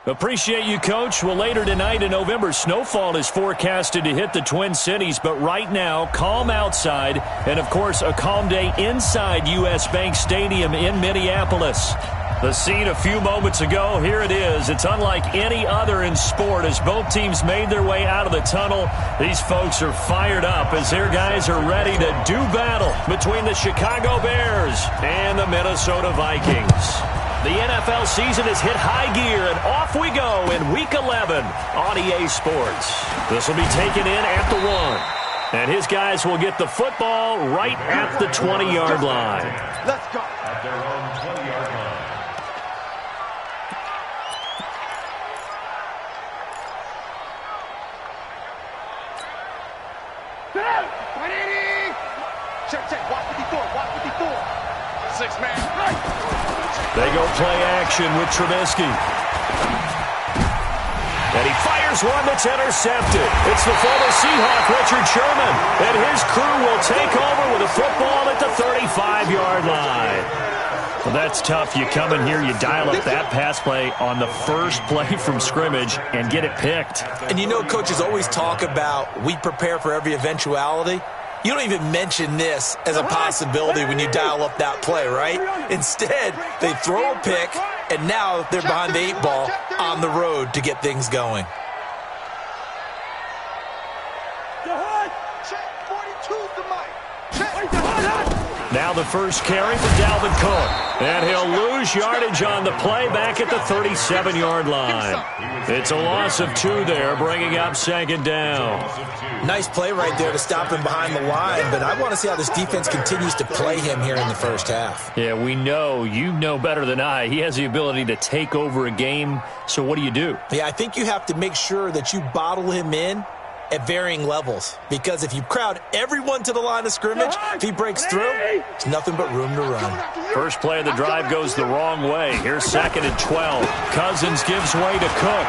Appreciate you, Coach. Well, later tonight in November, snowfall is forecasted to hit the Twin Cities. But right now, calm outside. And, of course, a calm day inside U.S. Bank Stadium in Minneapolis. The scene a few moments ago, here it is. It's unlike any other in sport as both teams made their way out of the tunnel. These folks are fired up as their guys are ready to do battle between the Chicago Bears and the Minnesota Vikings. The NFL season has hit high gear, and off we go in Week 11 on EA Sports. This will be taken in at the 1. And his guys will get the football right at the 20-yard line. Let's go. At their own 20-yard line. Check. Watch 54. 6-man. They go play action with Trubisky. And he fires one that's intercepted. It's the former Seahawk, Richard Sherman. And his crew will take over with a football at the 35-yard line. Well, that's tough. You come in here, you dial up that pass play on the first play from scrimmage and get it picked. And you know, coaches always talk about we prepare for every eventuality. You don't even mention this as a possibility when you dial up that play, right? Instead, they throw a pick, and now they're behind the 8 ball on the road to get things going. Now the first carry for Dalvin Cook. And he'll lose yardage on the play back at the 37-yard line. It's a loss of 2 there, bringing up 2nd down. Nice play right there to stop him behind the line, but I want to see how this defense continues to play him here in the first half. Yeah, we know. You know better than I. He has the ability to take over a game, so what do you do? Yeah, I think you have to make sure that you bottle him in at varying levels, because if you crowd everyone to the line of scrimmage, if he breaks through, it's nothing but room to run. First play of the drive goes the wrong way. Here's 2nd and 12. Cousins gives way to Cook.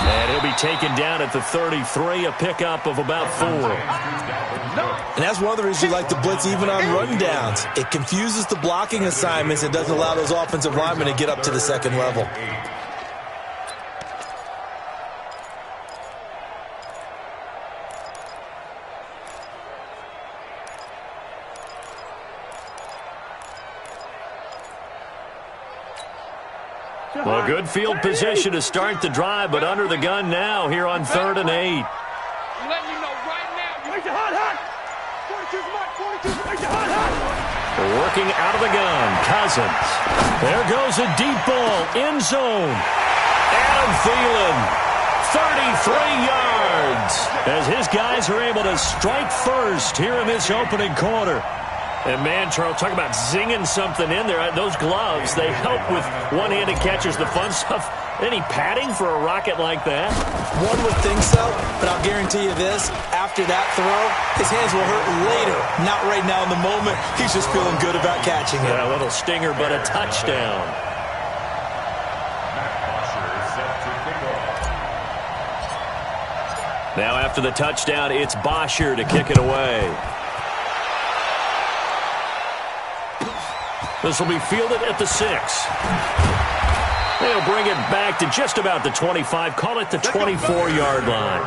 And he'll be taken down at the 33, a pickup of about 4. And that's one of the reasons you like to blitz even on rundowns. It confuses the blocking assignments and doesn't allow those offensive linemen to get up to the second level. Well, good field position to start the drive, but under the gun now here on 3rd and 8. I'm letting you know right now. Make it hot. 42's mark. 42's make it hot. Working out of the gun, Cousins. There goes a deep ball, end zone. Adam Thielen, 33 yards. As his guys are able to strike first here in this opening quarter. And, man, Charles, talk about zinging something in there. Those gloves, they help with one-handed catches, the fun stuff. Any padding for a rocket like that? One would think so, but I'll guarantee you this. After that throw, his hands will hurt later. Not right now in the moment. He's just feeling good about catching it. Yeah, a little stinger, but a touchdown. Now after the touchdown, it's Bosher to kick it away. This will be fielded at the 6. They'll bring it back to just about the 25. Call it the 24-yard line.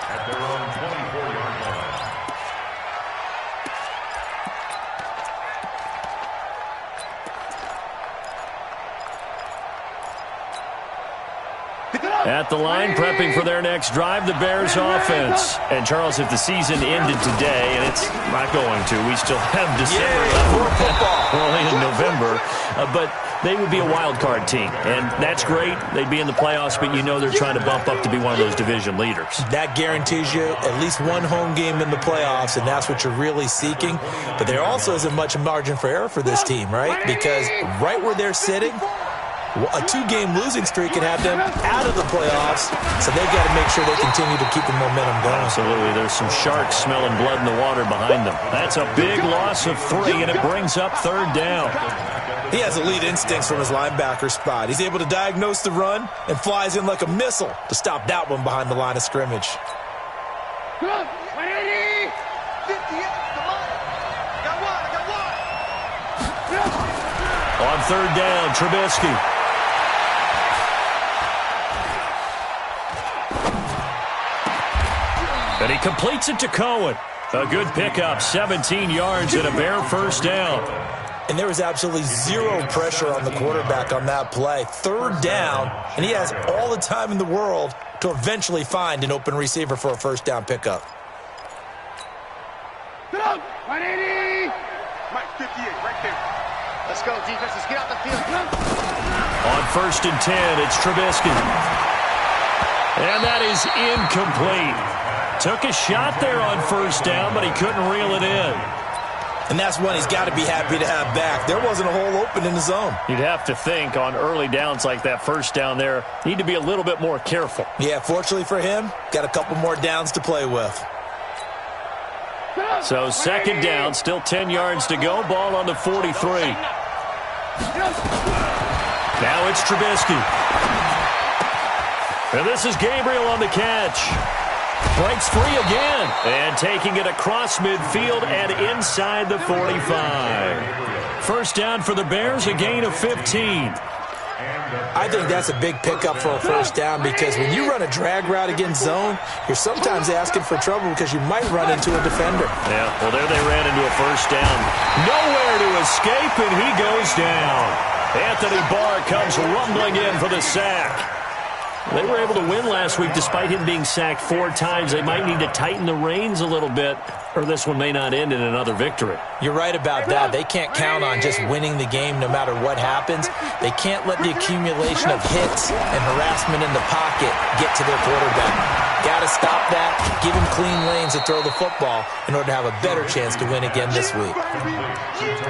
At their own 24-yard line. At the line, prepping for their next drive, the Bears offense. And, Charles, if the season ended today, and it's not going to, we still have December left. Only in November. But they would be a wild card team. And that's great. They'd be in the playoffs, but you know they're trying to bump up to be one of those division leaders. That guarantees you at least one home game in the playoffs, and that's what you're really seeking. But there also isn't much margin for error for this team, right? Because right where they're sitting, a 2-game losing streak can have them out of the playoffs, so they've got to make sure they continue to keep the momentum going. Absolutely. There's some sharks smelling blood in the water behind them. That's a big loss of 3, and it brings up 3rd down. He has elite instincts from his linebacker spot. He's able to diagnose the run and flies in like a missile to stop that one behind the line of scrimmage. Good. 180. 58. Come on. I got one. On 3rd down, Trubisky. And he completes it to Cohen. A good pickup, 17 yards and a Bear first down. And there was absolutely zero pressure on the quarterback on that play. Third down, and he has all the time in the world to eventually find an open receiver for a first down pickup. Get out! 180! Mike, 58, right there. Let's go, defenses. Get out the field. On 1st and 10, it's Trubisky. And that is incomplete. Took a shot there on first down, but he couldn't reel it in. And that's one he's got to be happy to have back. There wasn't a hole open in the zone. You'd have to think on early downs like that first down there, need to be a little bit more careful. Yeah, fortunately for him, got a couple more downs to play with. So 2nd down, still 10 yards to go. Ball on the 43. Now it's Trubisky. And this is Gabriel on the catch. Breaks free again. And taking it across midfield and inside the 45. First down for the Bears, a gain of 15. I think that's a big pickup for a first down because when you run a drag route against zone, you're sometimes asking for trouble because you might run into a defender. Yeah, well, there they ran into a first down. Nowhere to escape, and he goes down. Anthony Barr comes rumbling in for the sack. They were able to win last week despite him being sacked 4 times. They might need to tighten the reins a little bit, or this one may not end in another victory. You're right about that. They can't count on just winning the game no matter what happens. They can't let the accumulation of hits and harassment in the pocket get to their quarterback. Got to stop that, give him clean lanes to throw the football in order to have a better chance to win again this week.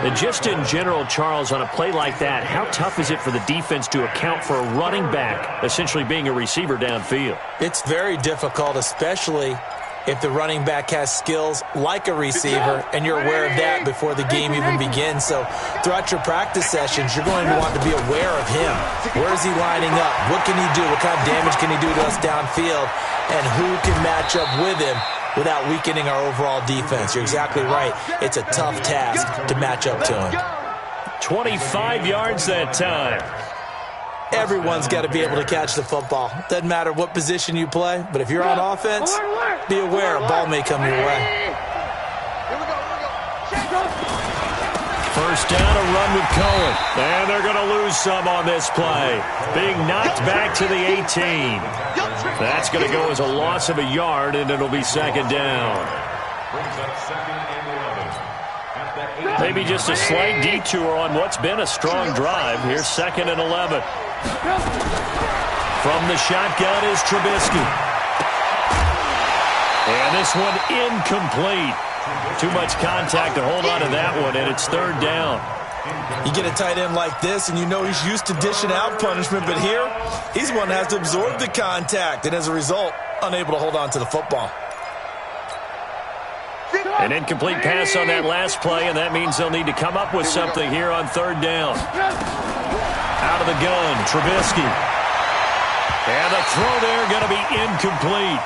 And just in general, Charles, on a play like that, how tough is it for the defense to account for a running back essentially being a receiver downfield? It's very difficult, especially if the running back has skills like a receiver, and you're aware of that before the game even begins. So throughout your practice sessions, you're going to want to be aware of him. Where is he lining up? What can he do? What kind of damage can he do to us downfield? And who can match up with him without weakening our overall defense? You're exactly right. It's a tough task to match up to him. 25 yards that time. Everyone's got to be able to catch the football. Doesn't matter what position you play, but if you're on offense, be aware a ball may come your way. First down, a run with Cohen. And they're going to lose some on this play. Being knocked back to the 18. That's going to go as a loss of a yard, and it'll be 2nd down. Maybe just a slight detour on what's been a strong drive. Here's 2nd and 11. From the shotgun is Trubisky. And this one incomplete. Too much contact to hold on to that one, and it's 3rd down. You get a tight end like this, and you know he's used to dishing out punishment, but here, he's one that has to absorb the contact, and as a result, unable to hold on to the football. An incomplete pass on that last play, and that means they'll need to come up with something here on 3rd down. Out of the gun, Trubisky. And the throw there going to be incomplete.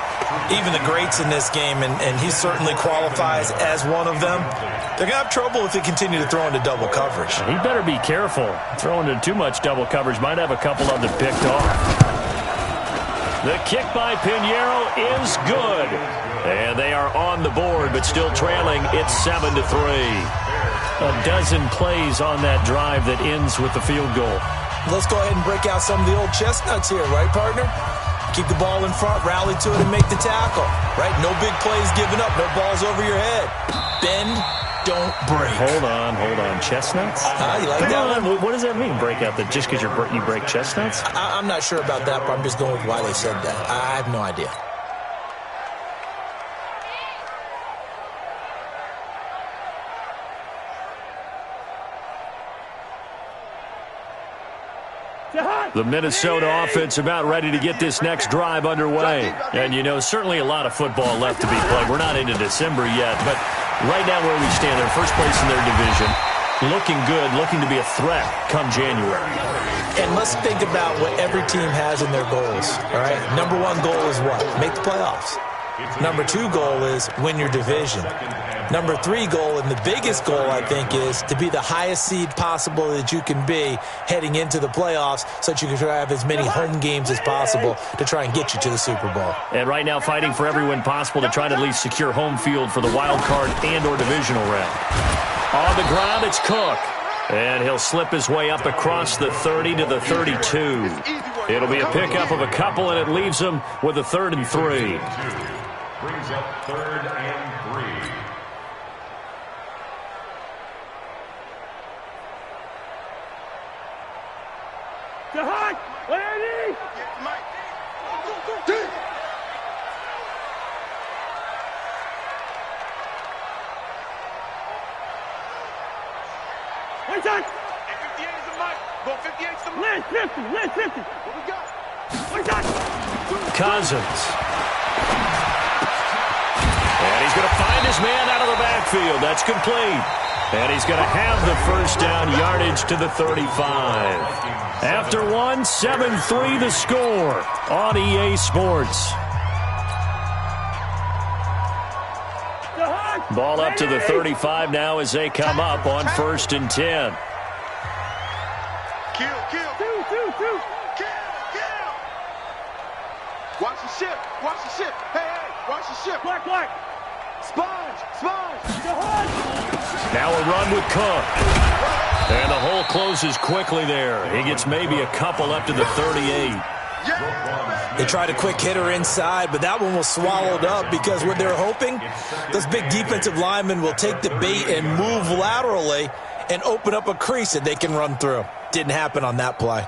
Even the greats in this game, and he certainly qualifies as one of them, they're going to have trouble if they continue to throw into double coverage. He better be careful. Throwing into too much double coverage might have a couple of them picked off. The kick by Pinheiro is good. And they are on the board, but still trailing. It's 7-3. A dozen plays on that drive that ends with the field goal. Let's go ahead and break out some of the old chestnuts here, right, partner? Keep the ball in front, rally to it, and make the tackle, right? No big plays given up, no balls over your head. Bend, don't break. Hold on. Chestnuts? You like that one? What does that mean, break out? Just because you break chestnuts? I'm not sure about that, but I'm just going with why they said that. I have no idea. The Minnesota offense about ready to get this next drive underway. And, you know, certainly a lot of football left to be played. We're not into December yet, but right now where we stand, they're first place in their division. Looking good, looking to be a threat come January. And let's think about what every team has in their goals, all right? Number one goal is what? Make the playoffs. Number 2 goal is win your division. Number 3 goal, and the biggest goal, I think, is to be the highest seed possible that you can be heading into the playoffs so that you can try to have as many home games as possible to try and get you to the Super Bowl. And right now fighting for every win possible to try to at least secure home field for the wild card and or divisional round. On the ground, it's Cook. And he'll slip his way up across the 30 to the 32. It'll be a pickup of a couple, and it leaves him with a 3rd and 3. Brings up 3rd and 3. Jahad, ready? Mike. Go. One shot. 58 is the mic. Go 58 is the mic. Last 50. What we got? One shot. Cousins. And he's going to find his man out of the backfield. That's complete. And he's going to have the first down yardage to the 35. After one, 7-3 the score on EA Sports. Ball up to the 35 now as they come up on 1st and 10. Kill. Kill. Watch the ship. Hey, watch the ship. Black. Sponge. Now a run with Cook. And the hole closes quickly there. He gets maybe a couple up to the 38. They tried a quick hitter inside, but that one was swallowed up because what they're hoping, those big defensive linemen will take the bait and move laterally and open up a crease that they can run through. Didn't happen on that play.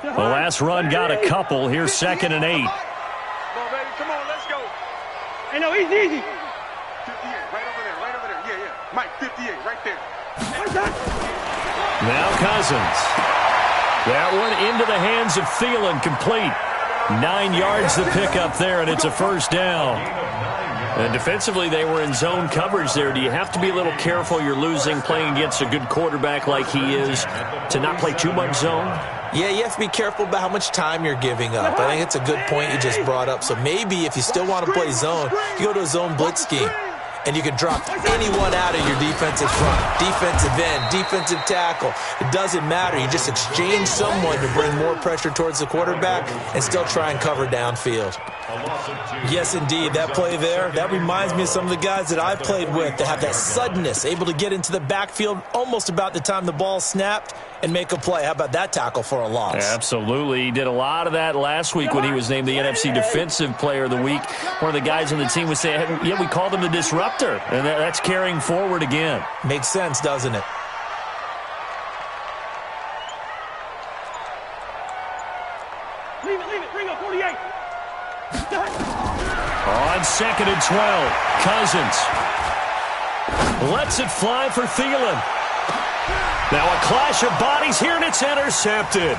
The last run got a couple. Here's 2nd and 8. Come on, baby. Come on, let's go. Hey, no, easy. 58, right over there. Yeah. Mike, 58, right there. Now Cousins. That one into the hands of Thielen, complete. 9 yards the pickup there, and it's a first down. And defensively, they were in zone coverage there. Do you have to be a little careful? You're losing, playing against a good quarterback like he is, to not play too much zone? Yeah, you have to be careful about how much time you're giving up. I think it's a good point you just brought up. So maybe if you still want to play zone, you go to a zone blitz scheme. And you can drop anyone out of your defensive front, defensive end, defensive tackle. It doesn't matter. You just exchange someone to bring more pressure towards the quarterback and still try and cover downfield. Yes, indeed. That play there, that reminds me of some of the guys that I played with that have that suddenness, able to get into the backfield almost about the time the ball snapped and make a play. How about that tackle for a loss? Absolutely. He did a lot of that last week when he was named the NFC Defensive Player of the Week. One of the guys on the team was saying, yeah, we called him the disruptor. And that's carrying forward again. Makes sense, doesn't it? Leave it. Bring up 48. On 2nd and 12, Cousins lets it fly for Thielen. Now a clash of bodies here, and it's intercepted.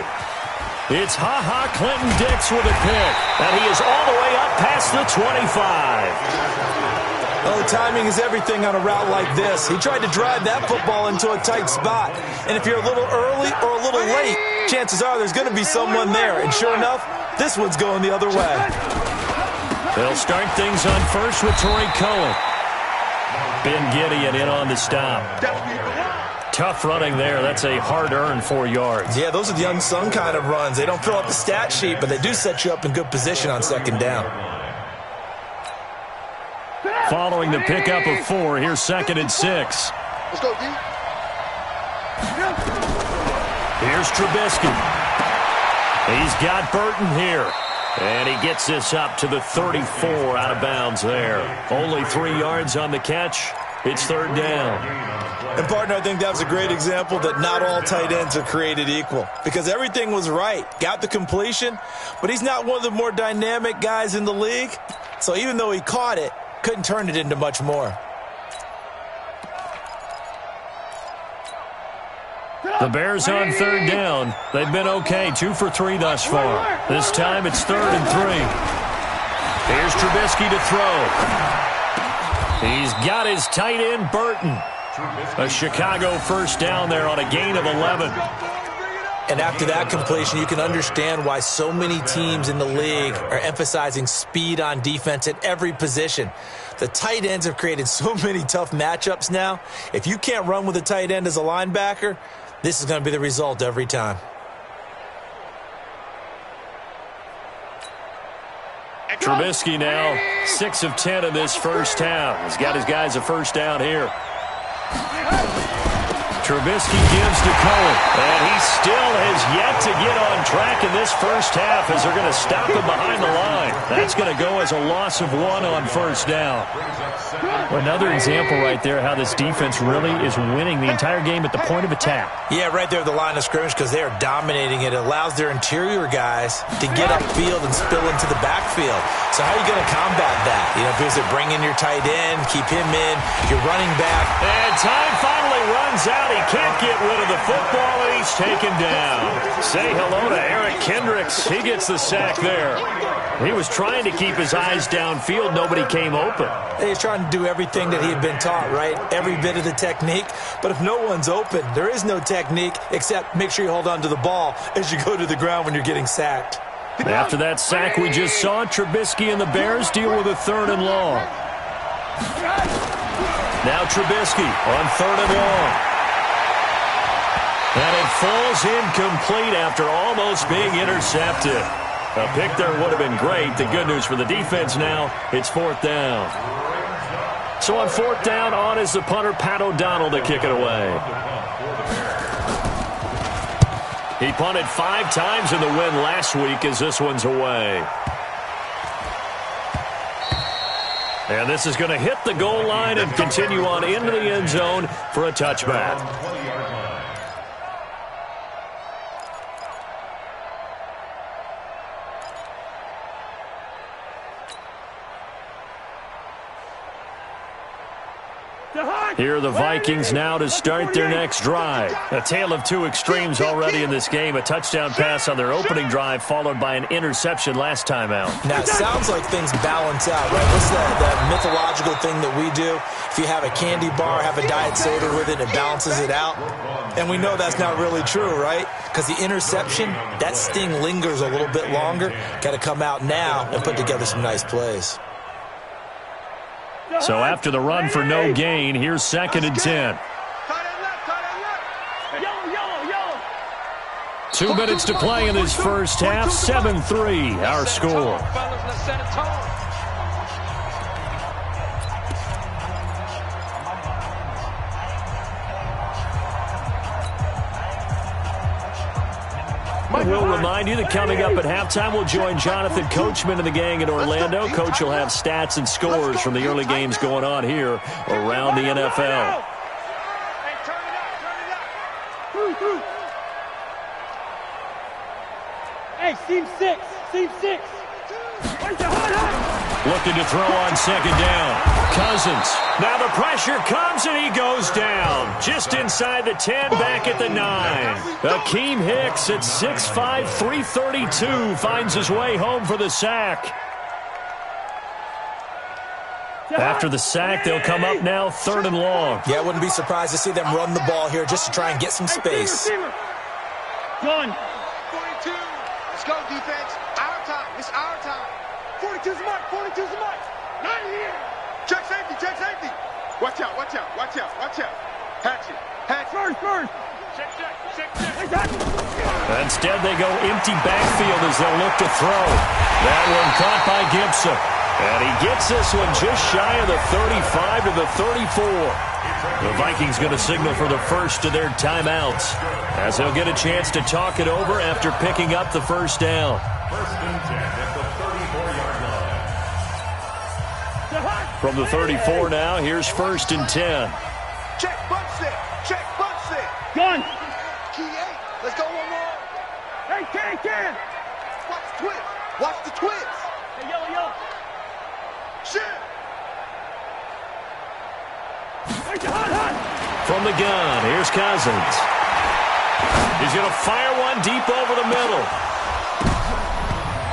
It's Clinton-Dix with a pick, and he is all the way up past the 25. Oh, timing is everything on a route like this. He tried to drive that football into a tight spot. And if you're a little early or a little late, chances are there's going to be someone there. And sure enough, this one's going the other way. They'll start things on first with Torrey Cohen. Ben Gideon in on the stop. Tough running there. That's a hard-earned 4 yards. Yeah, those are the unsung kind of runs. They don't fill out the stat sheet, but they do set you up in good position on 2nd down. Following the pickup of 4, here's 2nd and 6. Let's go, D. Here's Trubisky. He's got Burton here. And he gets this up to the 34 out of bounds there. Only 3 yards on the catch. It's 3rd down. And, partner, I think that was a great example that not all tight ends are created equal. Because everything was right. Got the completion, but he's not one of the more dynamic guys in the league. So even though he caught it, couldn't turn it into much more. The Bears on 3rd down. They've been okay, 2 for 3 thus far. This time it's 3rd and 3. Here's Trubisky to throw. He's got his tight end, Burton. A Chicago first down there on a gain of 11. And after that completion, you can understand why so many teams in the league are emphasizing speed on defense at every position. The tight ends have created so many tough matchups now. If you can't run with a tight end as a linebacker, this is going to be the result every time. Trubisky now 6 of 10 in this first half. He's got his guys a first down here. Trubisky gives to Cohen, and he still has yet to get on track in this first half as they're going to stop him behind the line. That's going to go as a loss of 1 on first down. Another example right there how this defense really is winning the entire game at the point of attack. Yeah, right there at the line of scrimmage because they are dominating it. It allows their interior guys to get upfield and spill into the backfield. So how are you going to combat that? You know, because they bring in your tight end, keep him in, your running back. And time finally runs out. He can't get rid of the football, and he's taken down. Say hello to Eric Kendricks. He gets the sack there. He was trying to keep his eyes downfield. Nobody came open. He's trying to do everything that he had been taught, right? Every bit of the technique. But if no one's open, there is no technique except make sure you hold on to the ball as you go to the ground when you're getting sacked. After that sack we just saw, Trubisky and the Bears deal with a 3rd and long. Now Trubisky on 3rd and long. And it falls incomplete after almost being intercepted. A pick there would have been great. The good news for the defense now, it's 4th down. So on 4th down, on is the punter, Pat O'Donnell, to kick it away. He punted 5 times in the win last week as this one's away. And this is going to hit the goal line and continue on into the end zone for a touchback. Here are the Vikings now to start their next drive. A tale of 2 extremes already in this game. A touchdown pass on their opening drive followed by an interception last time out. Now, it sounds like things balance out, right? What's that mythological thing that we do? If you have a candy bar, have a diet soda with it, it balances it out. And we know that's not really true, right? Because the interception, that sting lingers a little bit longer. Got to come out now and put together some nice plays. So after the run for no gain, here's 2nd and 10. 2 minutes to play in this first half. 7-3, our score. We'll remind you that coming up at halftime, we'll join Jonathan Coachman and the gang in Orlando. Coach will have stats and scores from the early games going on here around the NFL. Hey, seam 6. Looking to throw on 2nd down. Cousins. Now the pressure comes and he goes down. Just inside the 10, back at the 9. Akeem Hicks at 6'5", 332 finds his way home for the sack. After the sack, they'll come up now 3rd and long. Yeah, I wouldn't be surprised to see them run the ball here just to try and get some space. Done. 42. Let's go, defense. Our time. It's our time. 42's the mark. 42's the mark. Not here. Check safety. Check safety. Watch out. Watch out. Watch out. Watch out. Hatch it. Hatch it. First. Check. Instead, they go empty backfield as they'll look to throw. That one caught by Gibson. And he gets this one just shy of the 35 to the 34. The Vikings going to signal for the first of their timeouts as they'll get a chance to talk it over after picking up the first down. 1st and 10 at the 34-yard line. From the 34 now, here's 1st and 10. Check bunch set. Check bunch set. Gun. Key 8. Let's go one more. Hey, can. Watch the twist. Watch the twist. Hey, yo. Shit. From the gun, here's Cousins. He's going to fire one deep over the middle.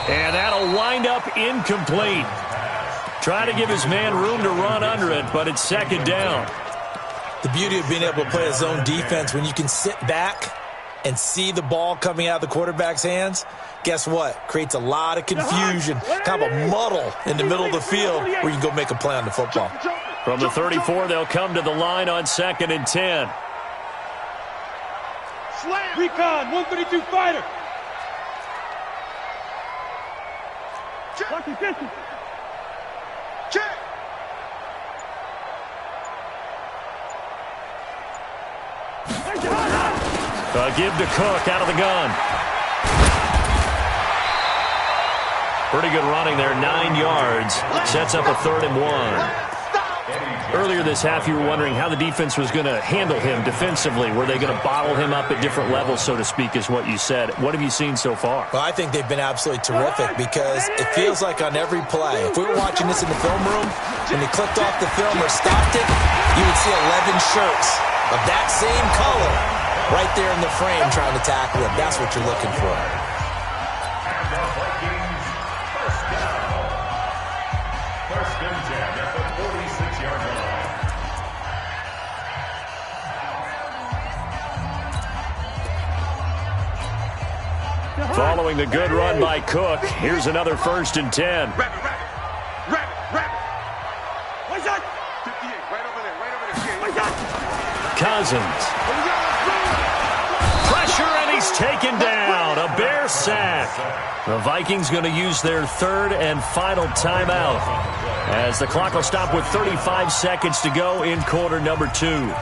And that'll wind up incomplete. Trying to give his man room to run under it, but it's 2nd down. The beauty of being able to play a zone defense when you can sit back and see the ball coming out of the quarterback's hands, guess what? Creates a lot of confusion, kind of a muddle in the middle of the field where you can go make a play on the football. From the 34, they'll come to the line on 2nd and 10. Slam. Recon, 132 fighter. Check. Check. Give to Cook out of the gun. Pretty good running there, 9 yards. Sets up a 3rd and 1. Earlier this half, you were wondering how the defense was going to handle him defensively. Were they going to bottle him up at different levels, so to speak, is what you said. What have you seen so far? Well, I think they've been absolutely terrific because it feels like on every play, if we were watching this in the film room, when they clicked off the film or stopped it, you would see 11 shirts of that same color right there in the frame trying to tackle him. That's what you're looking for. And the Vikings, first down. 1st and 10 at the 46-yard line. Following the good run by Cook, here's another 1st and 10. Rabbit. What's that? 58, right over there. What's that? Cousins. Pressure, and he's taken down. A Bear sack. The Vikings going to use their 3rd and final timeout as the clock will stop with 35 seconds to go in quarter number 2.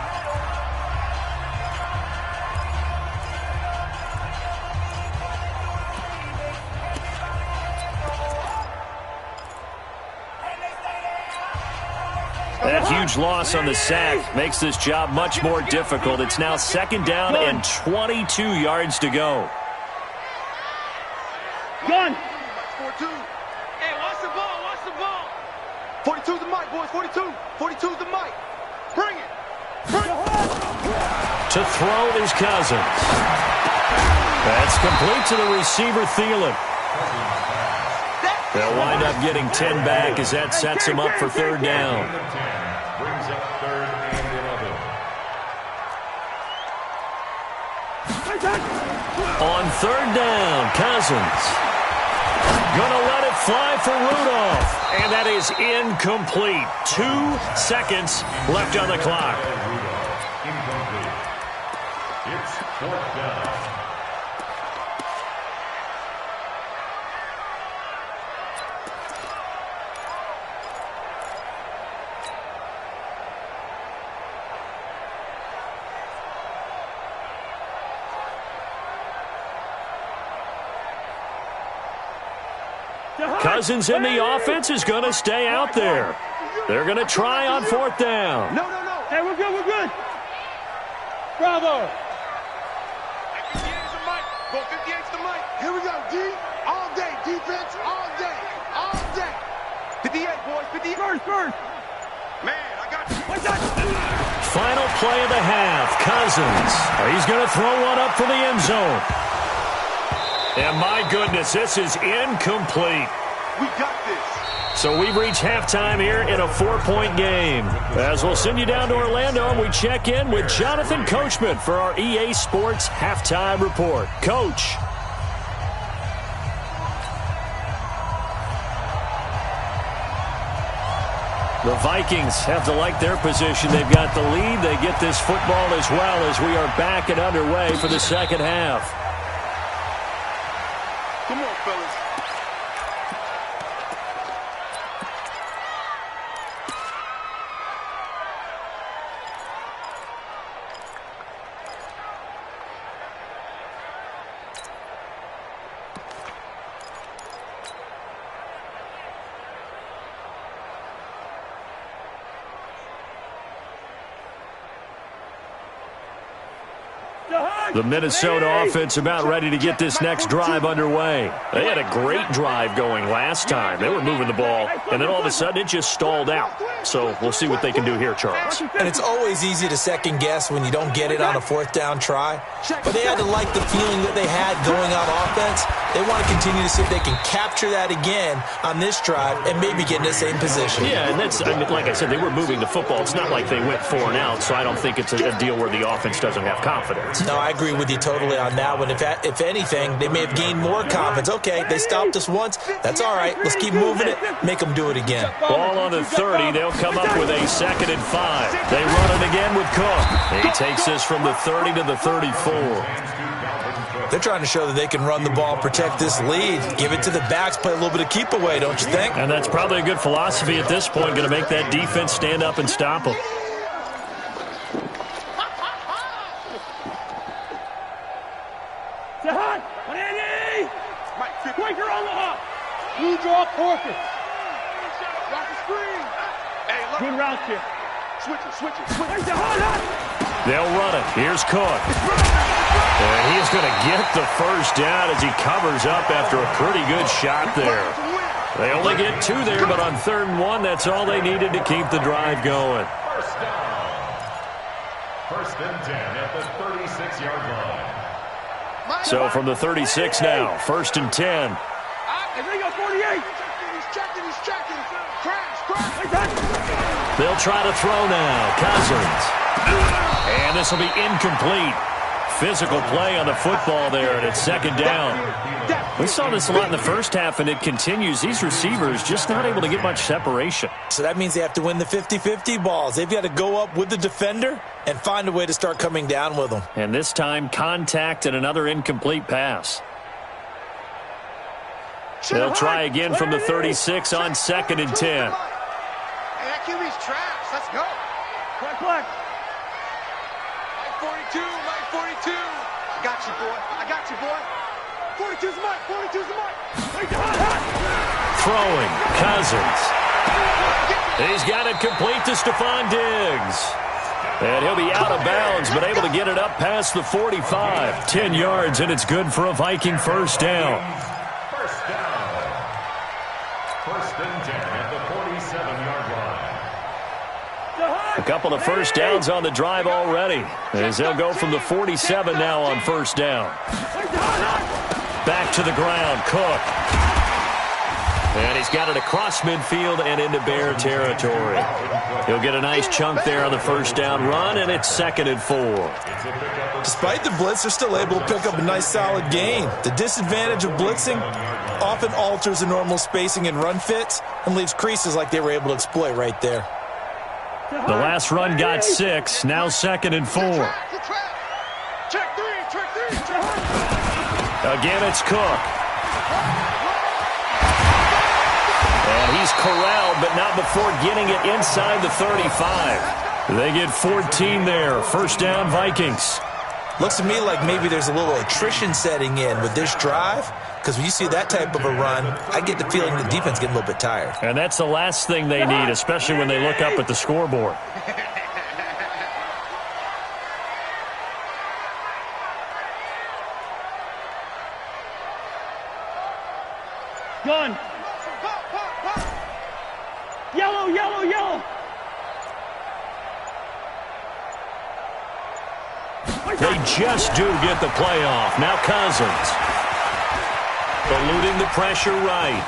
That huge loss on the sack makes this job much more difficult. It's now 2nd down and 22 yards to go. Gun. 4-2. Hey, watch the ball. 42's the mic, boys. 42's the mic. Bring it. To throw is Cousins. That's complete to the receiver, Thielen. They'll wind up getting 10 back as that sets him up for 3rd down. Brings up 3rd and 11. On 3rd down, Cousins. Gonna let it fly for Rudolph. And that is incomplete. 2 seconds left on the clock. Incomplete. It's 4th down. Cousins in the offense is going to stay out there. They're going to try on 4th down. No. Hey, we're good. Bravo. 58's the mic. Go 58's the mic. Here we go, D. All day. Defense, all day. 58, boys. 58. First. Man, I got you. What's that? Final play of the half. Cousins. He's going to throw one up for the end zone. And my goodness, this is incomplete. We got this. So we've reached halftime here in a 4-point game. As we'll send you down to Orlando, and we check in with Jonathan Coachman for our EA Sports Halftime Report. Coach. The Vikings have to like their position. They've got the lead. They get this football as well as we are back and underway for the 2nd half. Come on, fellas. The Minnesota offense about ready to get this next drive underway. They had a great drive going last time. They were moving the ball, and then all of a sudden it just stalled out. So we'll see what they can do here, Charles. And it's always easy to second guess when you don't get it on a 4th down try. But they had to like the feeling that they had going on offense They want to continue to see if they can capture that again on this drive and maybe get in the same position. Yeah, and that's, I mean, like I said, they were moving the football. It's not like they went 4 and out, so I don't think it's a deal where the offense doesn't have confidence. No, I agree with you totally on that one. If anything, they may have gained more confidence. Okay, they stopped us once. That's all right. Let's keep moving it. Make them do it again. Ball on the 30. They'll come up with a 2nd and 5. They run it again with Cook. He takes this from the 30 to the 34. They're trying to show that they can run the ball, protect this lead, give it to the backs, play a little bit of keep away, don't you think? And that's probably a good philosophy at this point, going to make that defense stand up and stop them. Sahan, Manny! Quaker on the hop. Blue draw, Corker. Watch the screen. Hey, look. Good route here. Switch it. Hey, Sahan! They'll run it. Here's Cook. And he's going to get the first down as he covers up after a pretty good shot there. They only get 2 there, but on 3rd and 1, that's all they needed to keep the drive going. First down. 1st and 10 at the 36-yard line. So from the 36 now, 1st and 10. I think I'm 48. He's checking. Crash. They'll try to throw now. Cousins. And this will be incomplete. Physical play on the football there, and it's 2nd down. We saw this a lot in the first half, and it continues. These receivers just not able to get much separation. So that means they have to win the 50-50 balls. They've got to go up with the defender and find a way to start coming down with them. And this time, contact and another incomplete pass. They'll try again from the 36 on 2nd and 10. Hey, that QB's trash. Let's go. Black. Mike 42. I got you, boy. 42's Mike. Hey, Sahan! Throwing, Cousins. He's got it complete to Stephon Diggs. And he'll be out of bounds, but able to get it up past the 45. 10 yards, and it's good for a Viking first down. First down. 1st and 10 at the 47-yard line. A couple of first downs on the drive already, as they'll go from the 47 now on 1st down. Back to the ground, Cook. And he's got it across midfield and into Bear territory. He'll get a nice chunk there on the 1st down run, and it's 2nd and 4. Despite the blitz, they're still able to pick up a nice solid gain. The disadvantage of blitzing often alters the normal spacing and run fits and leaves creases like they were able to exploit right there. The last run got 6, now 2nd and 4. Check three. Again, it's Cook. And he's corralled, but not before getting it inside the 35. They get 14 there. 1st down, Vikings. Looks to me like maybe there's a little attrition setting in with this drive, because when you see that type of a run, I get the feeling the defense getting a little bit tired. And that's the last thing they need, especially when they look up at the scoreboard. Gun. Yellow. They just do get the playoff. Now Cousins. Eluding the pressure right.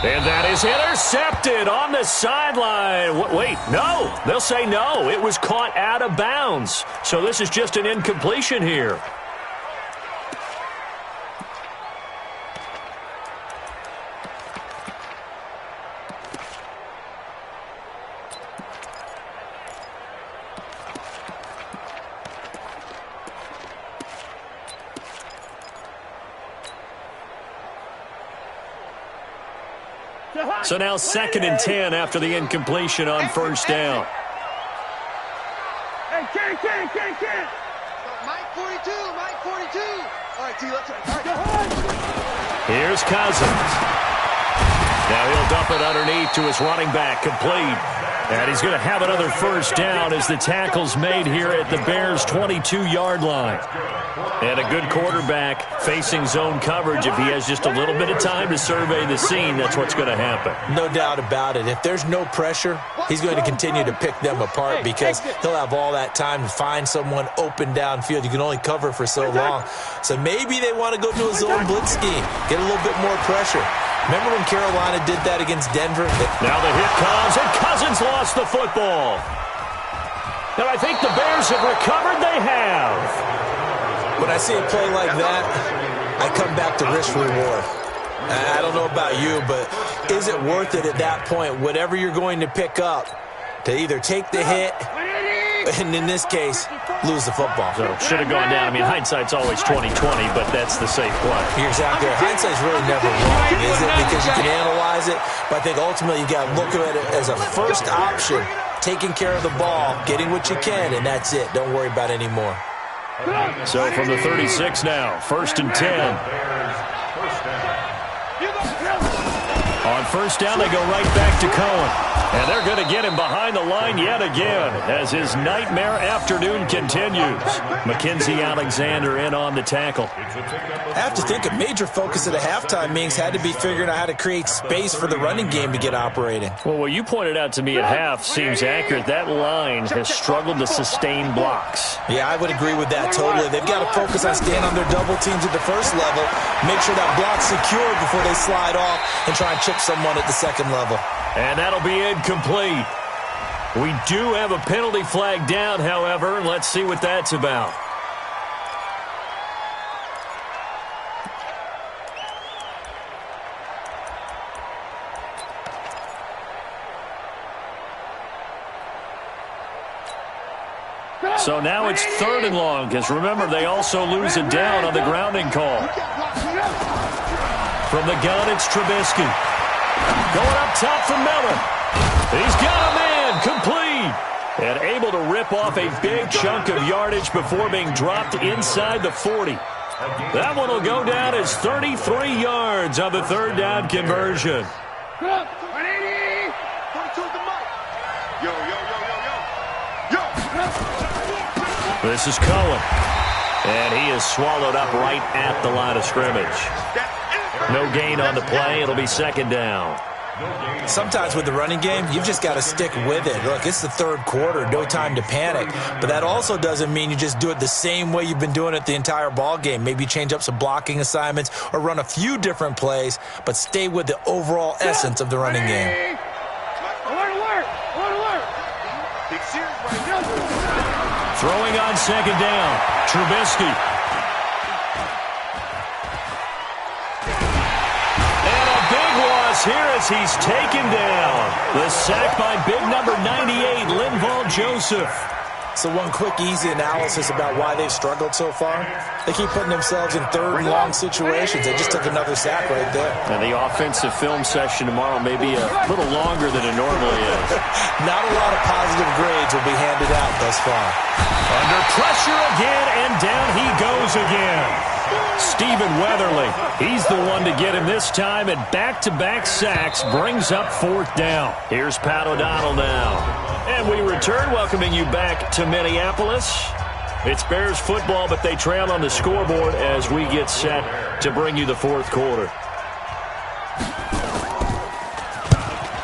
And that is intercepted on the sideline. Wait, no. They'll say no. It was caught out of bounds. So this is just an incompletion here. So now 2nd and 10 after the incompletion on 1st down. Hey, can't. Mike 42. All right, T, let's go. Here's Cousins. Now he'll dump it underneath to his running back, complete. And he's going to have another first down as the tackle's made here at the Bears' 22-yard line. And a good quarterback facing zone coverage. If he has just a little bit of time to survey the scene, that's what's going to happen. No doubt about it. If there's no pressure, he's going to continue to pick them apart because he'll have all that time to find someone open downfield. You can only cover for so long. So maybe they want to go to a zone blitz scheme, get a little bit more pressure. Remember when Carolina did that against Denver? Now the hit comes, and Cousins lost the football. And I think the Bears have recovered. They have. When I see a play like that, I come back to risk reward. I don't know about you, but is it worth it at that point, whatever you're going to pick up, to either take the hit, and in this case, lose the football? So should have gone down. I mean, hindsight's always 20/20, but that's the safe play. You're exactly right. Hindsight's really never wrong, is it? Because you can analyze it, but I think ultimately you got to look at it as a first option, taking care of the ball, getting what you can, and that's it. Don't worry about any more. So from the 36 now, 1st and 10. On first down, they go right back to Cohen. And they're going to get him behind the line yet again as his nightmare afternoon continues. Mackenzie Alexander in on the tackle. I have to think a major focus at the halftime meetings had to be figuring out how to create space for the running game to get operating. Well, what you pointed out to me at half seems accurate. That line has struggled to sustain blocks. Yeah, I would agree with that totally. They've got to focus on staying on their double teams at the first level, make sure that block's secured before they slide off and try and chip someone at the second level. And that'll be incomplete. We do have a penalty flag down, however. Let's see what that's about. So now it's 3rd and long, because remember, they also lose a down on the grounding call. From the gun, it's Trubisky. Going up top for Miller. He's got a man, complete. And able to rip off a big chunk of yardage before being dropped inside the 40. That one will go down as 33 yards on the 3rd down conversion. This is Cohen. And he is swallowed up right at the line of scrimmage. No gain on the play. It'll be 2nd down. Sometimes with the running game, you've just got to stick with it. Look, it's the 3rd quarter, no time to panic. But that also doesn't mean you just do it the same way you've been doing it the entire ball game. Maybe change up some blocking assignments or run a few different plays, but stay with the overall essence of the running game. Throwing on 2nd down, Trubisky. And a big loss here as he's taken down. The sack by big number 98, Linval Joseph. So one quick, easy analysis about why they've struggled so far. They keep putting themselves in 3rd and long situations. They just took another sack right there. And the offensive film session tomorrow may be a little longer than it normally is. Not a lot of positive grades will be handed out thus far. Under pressure again, and down he goes again. Stephen Weatherly, he's the one to get him this time, and back-to-back sacks brings up 4th down. Here's Pat O'Donnell now. And we return, welcoming you back to Minneapolis. It's Bears football, but they trail on the scoreboard as we get set to bring you the 4th quarter.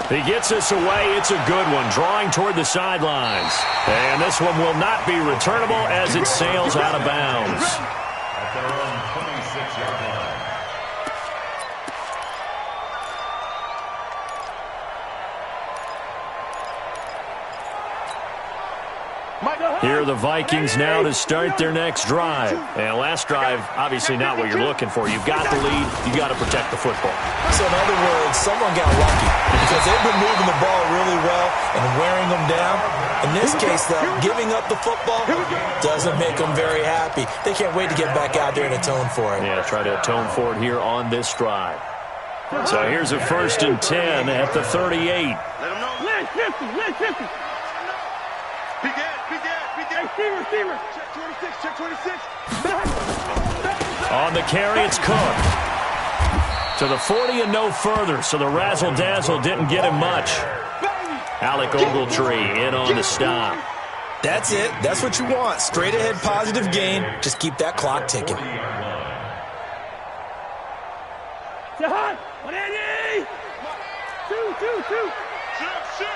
He gets us away. It's a good one, drawing toward the sidelines. And this one will not be returnable as it sails out of bounds. At their own 26-yard line. Here are the Vikings now to start their next drive. And last drive, obviously not what you're looking for. You've got the lead. You've got to protect the football. So in other words, someone got lucky because they've been moving the ball really well and wearing them down. In this case, though, giving up the football doesn't make them very happy. They can't wait to get back out there and atone for it. Yeah, try to atone for it here on this drive. So here's a 1st and 10 at the 38. Let him know. Lynch 50, Lynch 50. Big Ed. Receiver. Check 26. On the carry, it's Cook. To the 40 and no further, so the razzle-dazzle didn't get him much. Alec Ogletree in on the stop. That's it. That's what you want. Straight ahead positive gain. Just keep that clock ticking. Jahan, 180. 2. Shit.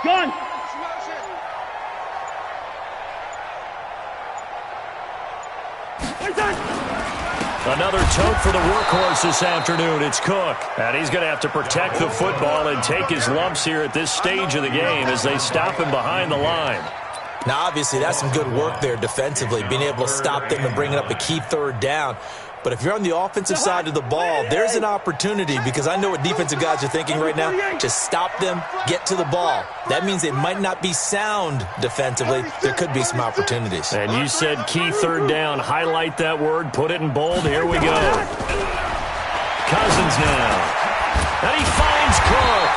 Gun. Another tote for the workhorse this afternoon. It's Cook. And he's going to have to protect the football and take his lumps here at this stage of the game as they stop him behind the line. Now, obviously, that's some good work there defensively, being able to stop them and bring up a key third down. But if you're on the offensive side of the ball, there's an opportunity, because I know what defensive guys are thinking right now. Just stop them, get to the ball. That means they might not be sound defensively. There could be some opportunities. And you said key third down. Highlight that word. Put it in bold. Here we go. Cousins now. And he finds Cook.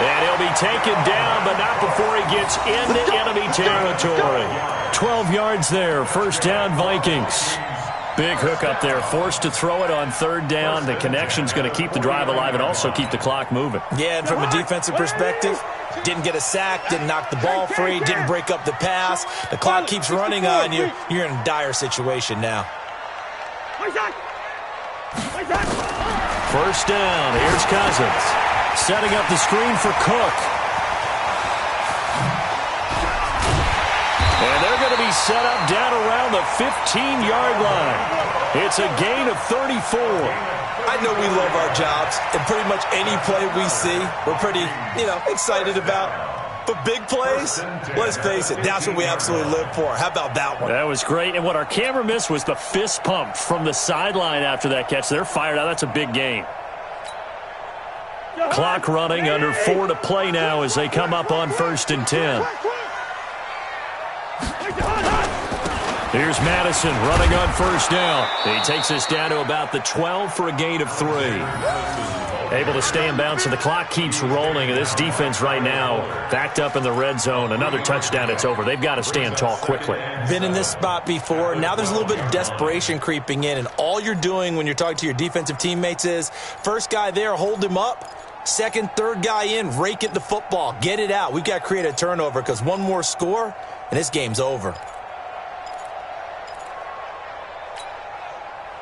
And he'll be taken down, but not before he gets into enemy territory. 12 yards there. First down, Vikings. Big hook up there, forced to throw it on third down. The connection's going to keep the drive alive and also keep the clock moving. Yeah, and from a defensive perspective, didn't get a sack, didn't knock the ball free, didn't break up the pass. The clock keeps running on you. You're in a dire situation now. First down, here's Cousins. Setting up the screen for Cook. And they're going to be set up down around the 15-yard line. It's a gain of 34. I know we love our jobs, and pretty much any play we see, we're pretty, excited about. But big plays, let's face it, that's what we absolutely live for. How about that one? That was great. And what our camera missed was the fist pump from the sideline after that catch. They're fired out. That's a big gain. Clock running, under 4 to play now as they come up on 1st and 10. Here's Madison running on first down. He takes us down to about the 12 for a gain of 3. Able to stay in bounds, and the clock keeps rolling. And this defense right now backed up in the red zone. Another touchdown, it's over. They've got to stand tall quickly. Been in this spot before. Now there's a little bit of desperation creeping in. And all you're doing when you're talking to your defensive teammates is, first guy there, hold him up. Second, third guy in, rake it the football. Get it out. We've got to create a turnover because one more score, and this game's over.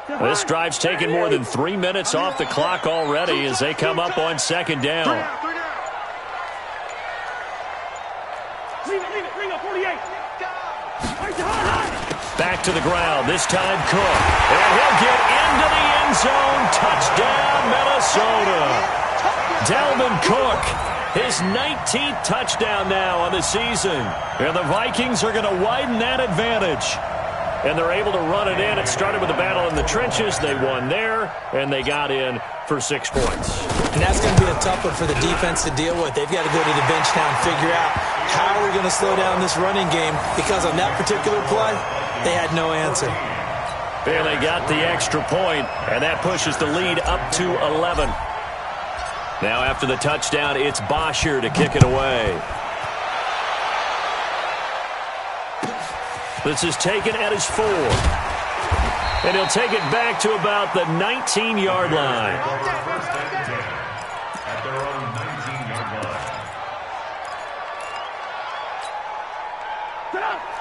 This drive's taken more than 3 minutes off the clock already as they come up on second down. Leave it, 48. Back to the ground, this time Cook. And he'll get into the end zone. Touchdown, Minnesota. Dalvin Cook, his 19th touchdown now on the season. And the Vikings are going to widen that advantage. And they're able to run it in. It started with a battle in the trenches. They won there, and they got in for 6 points. And that's going to be a tough one for the defense to deal with. They've got to go to the bench now and figure out how are we going to slow down this running game, because on that particular play, they had no answer. And they got the extra point, and that pushes the lead up to 11. Now after the touchdown, it's Bosher to kick it away. This is taken at his 4. And he'll take it back to about the 19-yard line. At their own 19-yard line.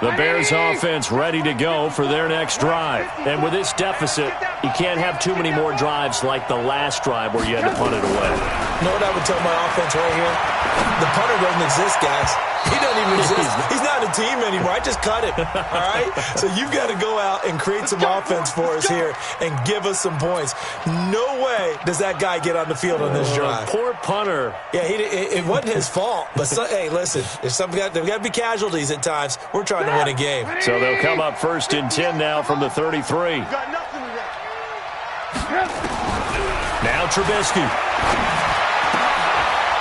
The Bears offense ready to go for their next drive. And with this deficit, you can't have too many more drives like the last drive where you had to punt it away. You know what I would tell my offense right here? The punter doesn't exist, guys. He doesn't even exist. He's not a team anymore. I just cut him. All right? So you've got to go out and create some offense for us here and give us some points. No way does that guy get on the field on this drive. Poor punter. Yeah, it wasn't his fault. But, hey, listen, there's got to be casualties at times. We're trying to win a game. So they'll come up 1st and 10 now from the 33. Now Trubisky.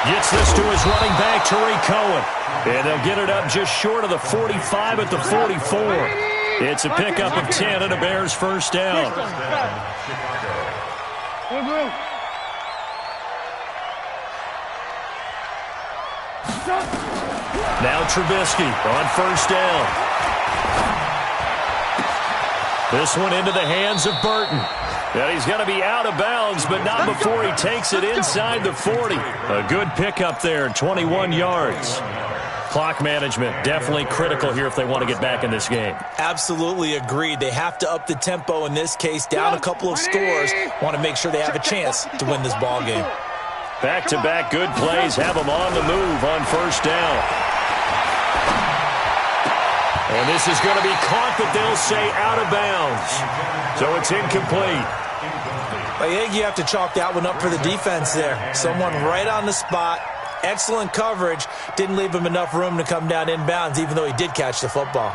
Gets this to his running back, Tariq Cohen. And they'll get it up just short of the 45 at the 44. It's a pickup of 10 and a Bears first down. Now Trubisky on first down. This one into the hands of Burton. And he's going to be out of bounds, but not before he takes it inside the 40. A good pickup there, 21 yards. Clock management, definitely critical here if they want to get back in this game. Absolutely agreed. They have to up the tempo in this case, down a couple of scores. Want to make sure they have a chance to win this ball game. Back-to-back good plays have them on the move on first down. And this is going to be caught, but they'll say out of bounds. So it's incomplete. I think you have to chalk that one up for the defense there. Someone right on the spot. Excellent coverage. Didn't leave him enough room to come down inbounds, even though he did catch the football.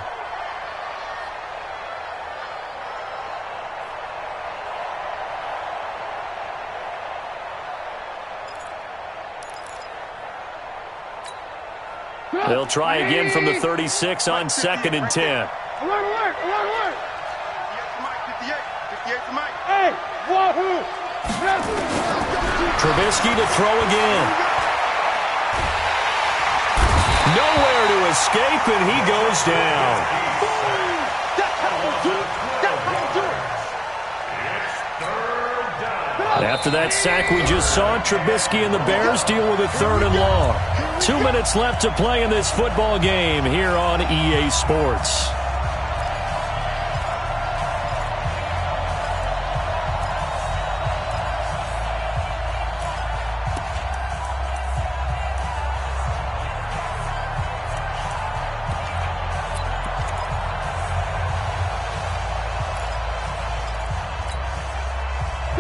They'll try again from the 36 on 2nd and 10. Alert, alert, alert, alert. 58 to Mike. Hey, wahoo. Trubisky to throw again. Nowhere to escape, and he goes down. After that sack we just saw, Trubisky and the Bears deal with a 3rd and long. 2 minutes left to play in this football game here on EA Sports.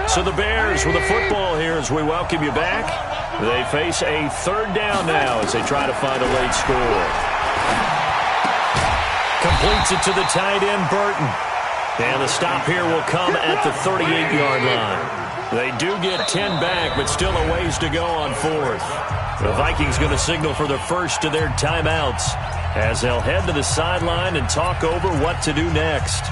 So the Bears with the football here as we welcome you back. They face a 3rd down now as they try to find a late score. Completes it to the tight end, Burton. And the stop here will come at the 38-yard line. They do get 10 back, but still a ways to go on 4th. The Vikings going to signal for the first of their timeouts as they'll head to the sideline and talk over what to do next.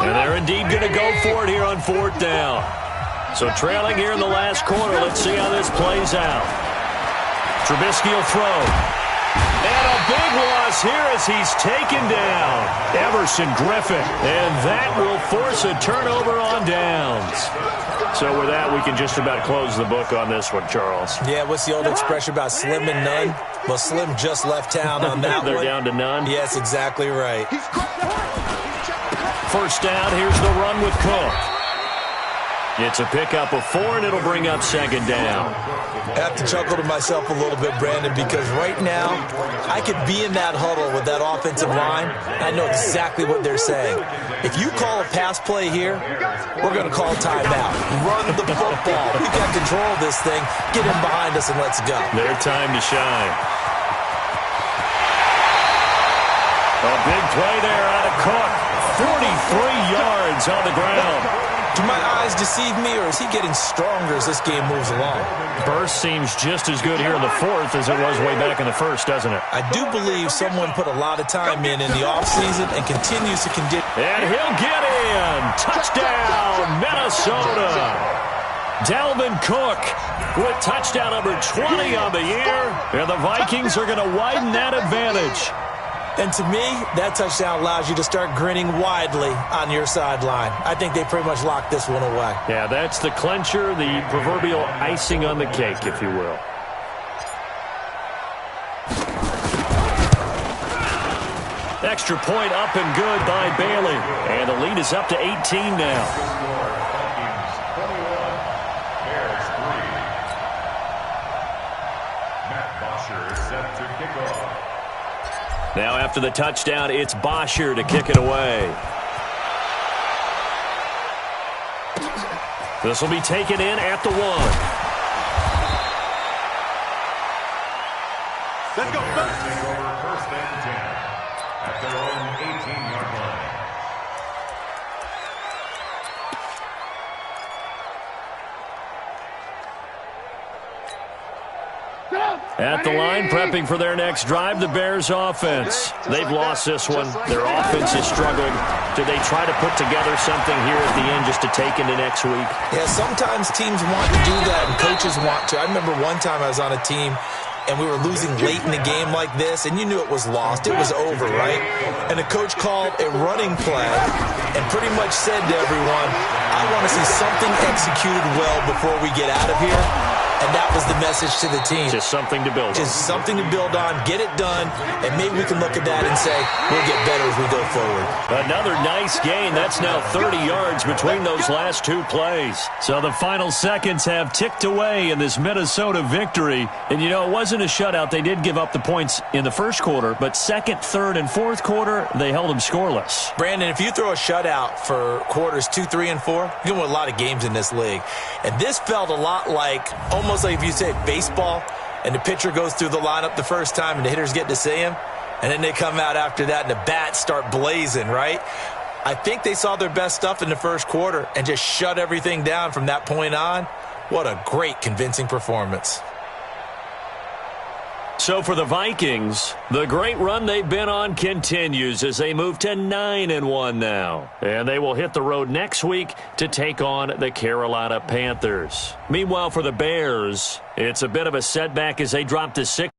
And they're indeed going to go for it here on 4th down. So trailing here in the last quarter, let's see how this plays out. Trubisky will throw. And a big loss here as he's taken down. Everson Griffin. And that will force a turnover on downs. So with that, we can just about close the book on this one, Charles. Yeah, what's the old expression about slim and none? Well, Slim just left town on that They're one. down to none? Yes, exactly right. First down, here's the run with Cook. It's a pickup of 4, and it'll bring up 2nd down. I have to chuckle to myself a little bit, Brandon, because right now I could be in that huddle with that offensive line. I know exactly what they're saying. If you call a pass play here, we're going to call timeout. Run the football. We got control of this thing. Get in behind us and let's go. Their time to shine. A big play there out of Cook. 43 yards on the ground. Do my eyes deceive me, or is he getting stronger as this game moves along? Burst seems just as good here in the 4th as it was way back in the 1st, doesn't it? I do believe someone put a lot of time in the offseason and continues to continue. And he'll get in. Touchdown, Minnesota. Dalvin Cook with touchdown number 20 on the year. And the Vikings are going to widen that advantage. And to me, that touchdown allows you to start grinning widely on your sideline. I think they pretty much locked this one away. Yeah, that's the clincher, the proverbial icing on the cake, if you will. Extra point up and good by Bailey. And the lead is up to 18 now. Now after the touchdown, it's Bosher to kick it away. This will be taken in at the 1. Let's go. Taking over 1st and 10 at their own 18-yard line. At the line, prepping for their next drive, the Bears offense. They've lost this one. Their offense has struggled. Do they try to put together something here at the end just to take into next week? Yeah, sometimes teams want to do that and coaches want to. I remember one time I was on a team and we were losing late in the game like this, and you knew it was lost. It was over, right? And the coach called a running play and pretty much said to everyone, I want to see something executed well before we get out of here. And that was the message to the team. Just something to build on. Just something to build on, get it done, and maybe we can look at that and say, we'll get better as we go forward. Another nice gain. That's now 30 yards between those last two plays. So the final seconds have ticked away in this Minnesota victory. And, you know, it wasn't a shutout. They did give up the points in the first quarter, but second, third, and fourth quarter, they held them scoreless. Brandon, if you throw a shutout for quarters 2, 3, and 4, you're going to win a lot of games in this league. And this felt a lot like, almost like if you say baseball, and the pitcher goes through the lineup the first time and the hitters get to see him, and then they come out after that and the bats start blazing, right? I think they saw their best stuff in the first quarter and just shut everything down from that point on. What a great, convincing performance. So for the Vikings, the great run they've been on continues as they move to 9-1 now. And they will hit the road next week to take on the Carolina Panthers. Meanwhile, for the Bears, it's a bit of a setback as they drop to 6.